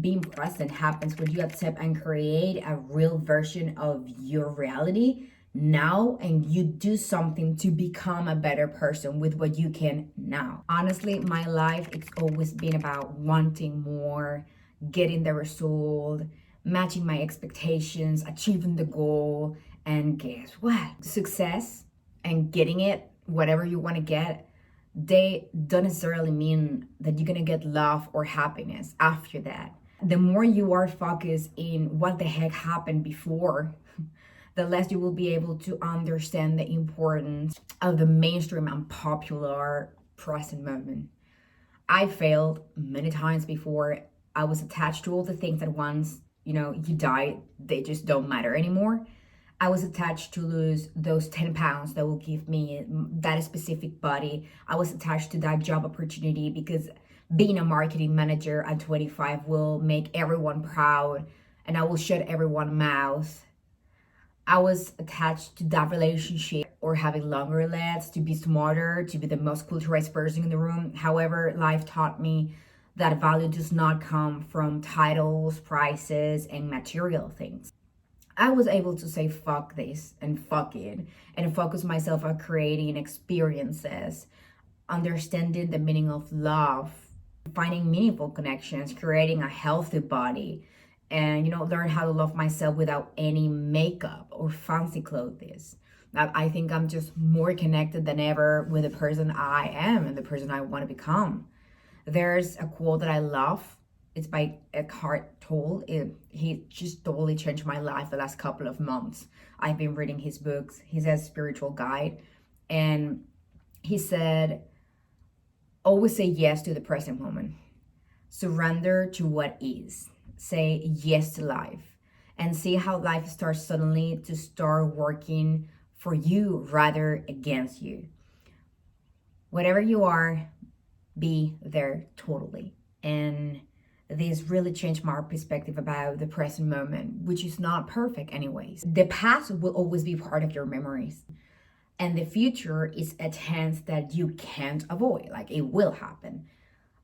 Being present happens when you accept and create a real version of your reality now, and you do something to become a better person with what you can now. Honestly, my life, it's always been about wanting more, getting the result, matching my expectations, achieving the goal. And guess what? Success and getting it, whatever you want to get, they don't necessarily mean that you're gonna get love or happiness after that. The more you are focused in what the heck happened before, the less you will be able to understand the importance of the mainstream and popular present moment. I failed many times before. I was attached to all the things that once, you die, they just don't matter anymore. I was attached to lose those 10 pounds that will give me that specific body. I was attached to that job opportunity because being a marketing manager at 25 will make everyone proud and I will shut everyone's mouth. I was attached to that relationship or having longer legs to be smarter, to be the most culturized person in the room. However, life taught me that value does not come from titles, prices, and material things. I was able to say fuck this and fuck it and focus myself on creating experiences, understanding the meaning of love, finding meaningful connections, creating a healthy body, and learn how to love myself without any makeup or fancy clothes. I think I'm just more connected than ever with the person I am and the person I want to become. There's a quote that I love. It's by Eckhart Tolle. He just totally changed my life the last couple of months. I've been reading his books. He's a spiritual guide. And he said, always say yes to the present moment. Surrender to what is. Say yes to life. And see how life starts suddenly to start working for you rather against you. Whatever you are, be there totally. And this really changed my perspective about the present moment, which is not perfect anyways. The past will always be part of your memories. And the future is a tense that you can't avoid. Like, it will happen.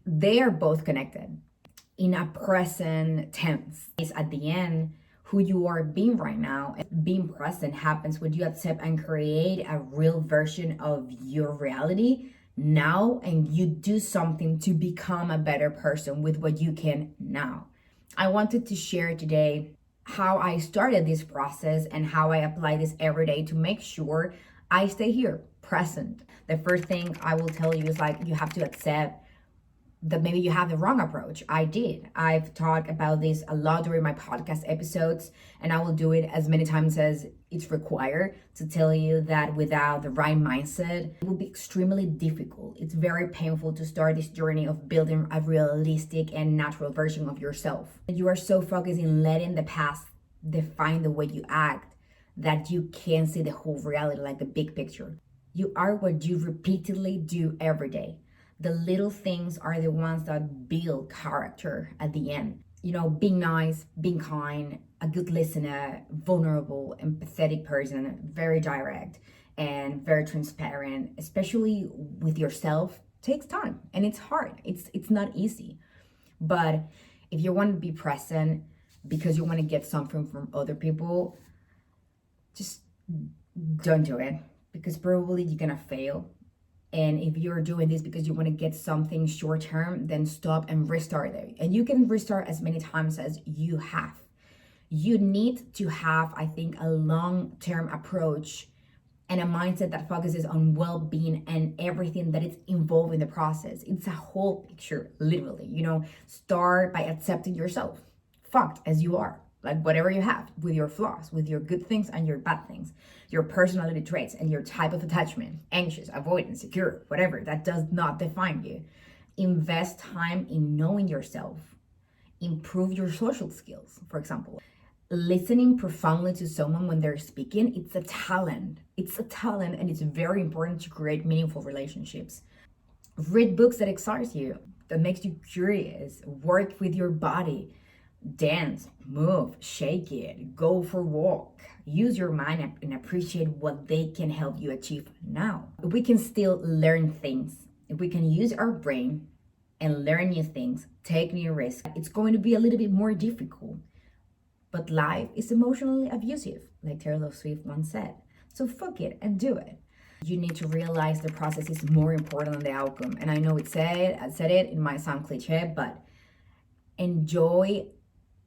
They are both connected. In a present tense, is at the end who you are being right now. Being present happens when you accept and create a real version of your reality now, and you do something to become a better person with what you can now. I wanted to share today how I started this process and how I apply this every day to make sure I stay here present. The first thing I will tell you is, like, you have to accept that maybe you have the wrong approach. I did. I've talked about this a lot during my podcast episodes, and I will do it as many times as it's required to tell you that without the right mindset, it will be extremely difficult. It's very painful to start this journey of building a realistic and natural version of yourself. You are so focused in letting the past define the way you act that you can't see the whole reality, like the big picture. You are what you repeatedly do every day. The little things are the ones that build character at the end. Being nice, being kind, a good listener, vulnerable, empathetic person, very direct and very transparent, especially with yourself, takes time and it's hard. It's not easy. But if you want to be present because you want to get something from other people, just don't do it, because probably you're gonna fail. And if you're doing this because you want to get something short term, then stop and restart it. And you can restart as many times as you have. You need to have, I think, a long-term approach and a mindset that focuses on well-being and everything that is involved in the process. It's a whole picture, literally. Start by accepting yourself, fucked as you are. Like, whatever you have, with your flaws, with your good things and your bad things, your personality traits and your type of attachment, anxious, avoidant, secure, whatever, that does not define you. Invest time in knowing yourself. Improve your social skills, for example. Listening profoundly to someone when they're speaking, it's a talent. It's a talent, and it's very important to create meaningful relationships. Read books that excite you, that makes you curious. Work with your body. Dance, move, shake it, go for a walk. Use your mind and appreciate what they can help you achieve now. We can still learn things if we can use our brain and learn new things, take new risks. It's going to be a little bit more difficult. But life is emotionally abusive, like Taylor Swift once said. So fuck it and do it. You need to realize the process is more important than the outcome. And I know I said it, it might sound cliche, but enjoy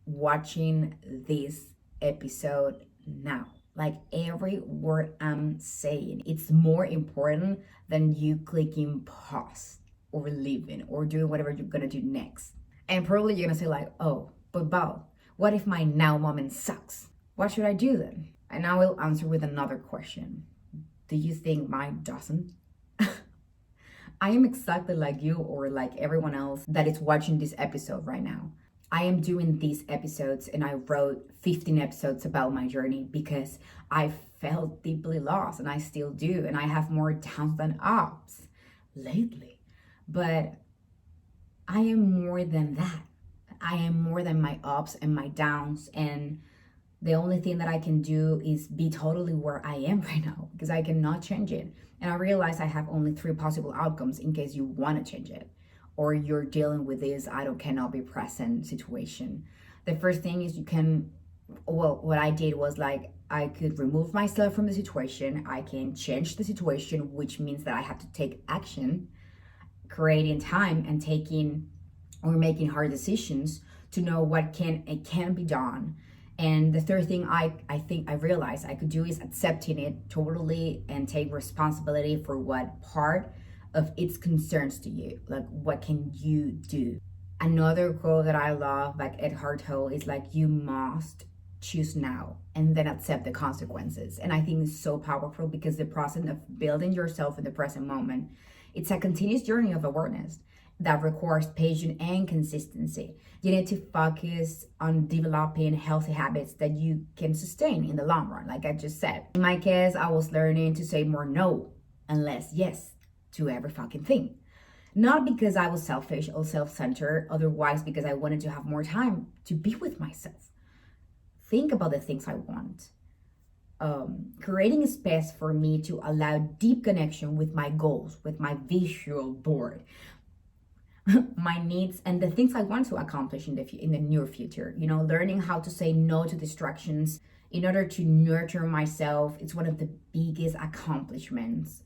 watching this episode now. Like every word I'm saying, it's more important than you clicking pause or leaving or doing whatever you're gonna do next. And probably you're gonna say like, oh, but Bao, what if my now moment sucks? What should I do then? And I will answer with another question. Do you think mine doesn't? I am exactly like you or like everyone else that is watching this episode right now. I am doing these episodes and I wrote 15 episodes about my journey because I felt deeply lost and I still do. And I have more downs than ups lately. But I am more than that. I am more than my ups and my downs. And the only thing that I can do is be totally where I am right now because I cannot change it. And I realize I have only 3 possible outcomes in case you want to change it or you're dealing with this cannot be present situation. The first thing is what I did was like, I could remove myself from the situation. I can change the situation, which means that I have to take action, creating time and making hard decisions to know what can be done. And the third thing I think I realized I could do is accepting it totally and take responsibility for what part of its concerns to you. Like, what can you do? Another quote that I love, like Eckhart Tolle, is like, you must choose now and then accept the consequences. And I think it's so powerful because the process of building yourself in the present moment, it's a continuous journey of awareness that requires patience and consistency. You need to focus on developing healthy habits that you can sustain in the long run, like I just said. In my case, I was learning to say more no and less yes to every fucking thing. Not because I was selfish or self-centered, otherwise because I wanted to have more time to be with myself. Think about the things I want. Creating a space for me to allow deep connection with my goals, with my visual board, my needs, and the things I want to accomplish in the near future. You know, learning how to say no to distractions in order to nurture myself. It's one of the biggest accomplishments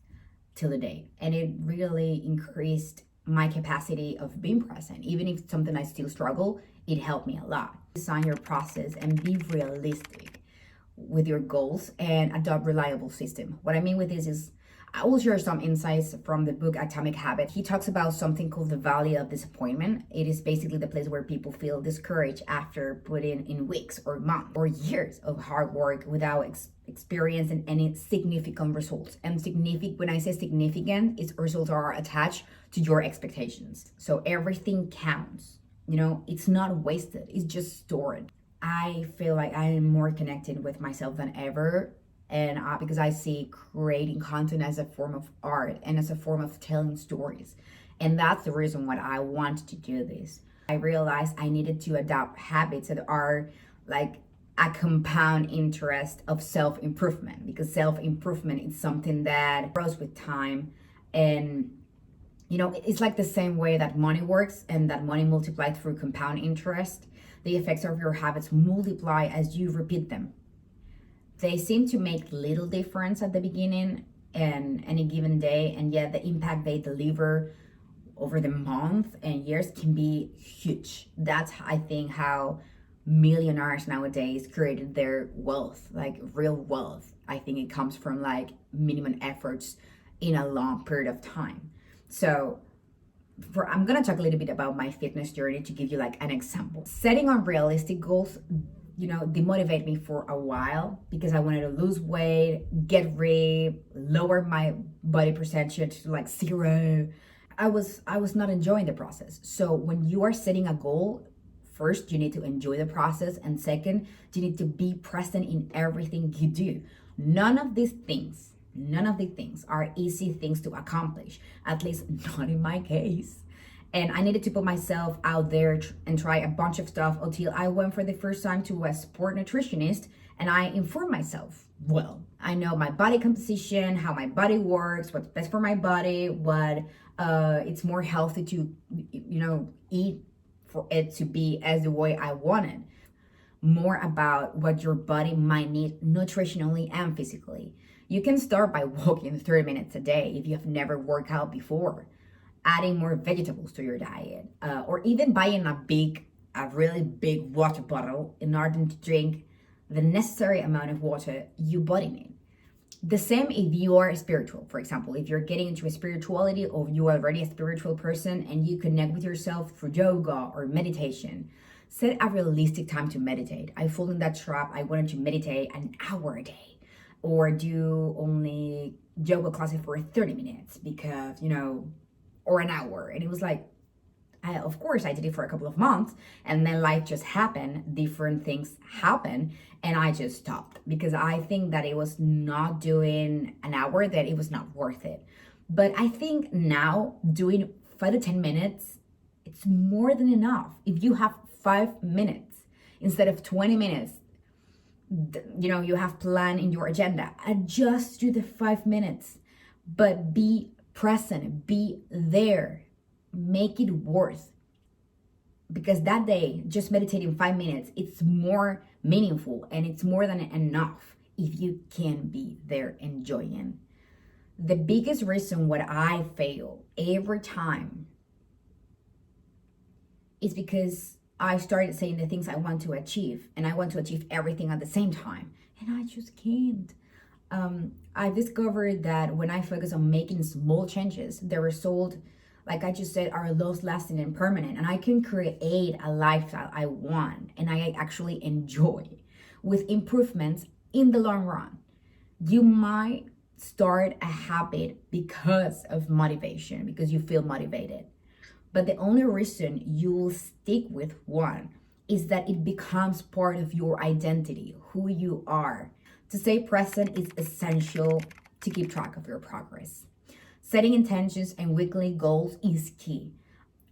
till the day, and it really increased my capacity of being present. Even if it's something I still struggle, it helped me a lot. Design your process and be realistic with your goals and adopt reliable system. What I mean with this is, I will share some insights from the book Atomic Habit. He talks about something called the Valley of Disappointment. It is basically the place where people feel discouraged after putting in weeks or months or years of hard work without experiencing any significant results. And when I say significant, its results are attached to your expectations. So everything counts. You know, it's not wasted, it's just stored. I feel like I am more connected with myself than ever. And because I see creating content as a form of art and as a form of telling stories. And that's the reason why I wanted to do this. I realized I needed to adopt habits that are like a compound interest of self-improvement, because self-improvement is something that grows with time. And you know, it's like the same way that money works and that money multiplies through compound interest. The effects of your habits multiply as you repeat them. They seem to make little difference at the beginning and any given day, and yet the impact they deliver over the month and years can be huge. That's, I think, how millionaires nowadays created their wealth, like real wealth. I think it comes from like minimum efforts in a long period of time. So I'm gonna talk a little bit about my fitness journey to give you like an example. Setting unrealistic goals, you know, demotivate me for a while because I wanted to lose weight, get ripped, lower my body percentage to like 0. I was not enjoying the process. So when you are setting a goal, first you need to enjoy the process, and second, you need to be present in everything you do. None of these things are easy things to accomplish, at least not in my case. And I needed to put myself out there and try a bunch of stuff until I went for the first time to a sport nutritionist and I informed myself. Well, I know my body composition, how my body works, what's best for my body, what it's more healthy to, eat for it to be as the way I wanted. More about what your body might need nutritionally and physically. You can start by walking 30 minutes a day if you have never worked out before, adding more vegetables to your diet, or even buying a really big water bottle in order to drink the necessary amount of water your body needs. The same if you are spiritual. For example, if you're getting into a spirituality or you are already a spiritual person and you connect with yourself through yoga or meditation, set a realistic time to meditate. I fall in that trap. I wanted to meditate an hour a day or do only yoga classes for 30 minutes because, or an hour. And it was like, of course, I did it for a couple of months and then life just happened. Different things happen and I just stopped because I think that it was not doing an hour, that it was not worth it. But I think now doing 5 to 10 minutes, it's more than enough. If you have 5 minutes instead of 20 minutes, you have plan in your agenda, adjust to the 5 minutes, but be present, be there, make it worth. Because that day, just meditating 5 minutes, it's more meaningful and it's more than enough if you can be there enjoying. The biggest reason why I fail every time is because I started saying the things I want to achieve and I want to achieve everything at the same time. And I just can't. I discovered that when I focus on making small changes, the result, like I just said, are long lasting and permanent. And I can create a lifestyle I want and I actually enjoy with improvements in the long run. You might start a habit because of motivation, because you feel motivated. But the only reason you will stick with one is that it becomes part of your identity, who you are. To stay present is essential to keep track of your progress. Setting intentions and weekly goals is key.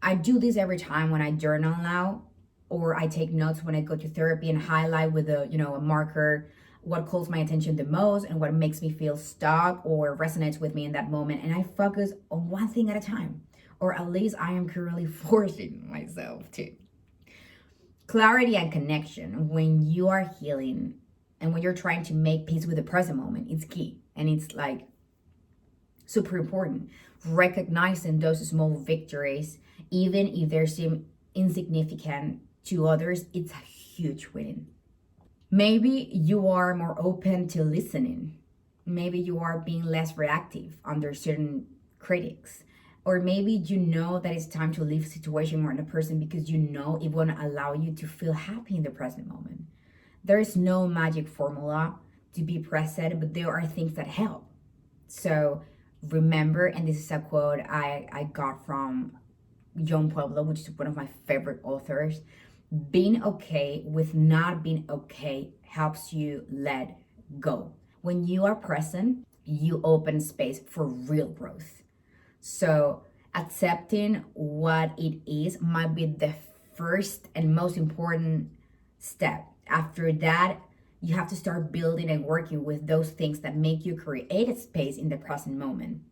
I do this every time when I journal now, or I take notes when I go to therapy and highlight with a marker what calls my attention the most and what makes me feel stuck or resonates with me in that moment. And I focus on one thing at a time, or at least I am currently forcing myself to. Clarity and connection when you are healing and when you're trying to make peace with the present moment, it's key. And it's like super important. Recognizing those small victories, even if they seem insignificant to others, it's a huge win. Maybe you are more open to listening. Maybe you are being less reactive under certain critics. Or maybe you know that it's time to leave a situation or a person because you know it won't allow you to feel happy in the present moment. There is no magic formula to be present, but there are things that help. So remember, and this is a quote I got from John Pueblo, which is one of my favorite authors, being okay with not being okay helps you let go. When you are present, you open space for real growth. So accepting what it is might be the first and most important step. After that, you have to start building and working with those things that make you create a space in the present moment.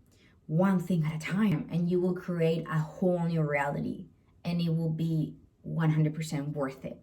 One thing at a time, and you will create a whole new reality, and it will be 100% worth it.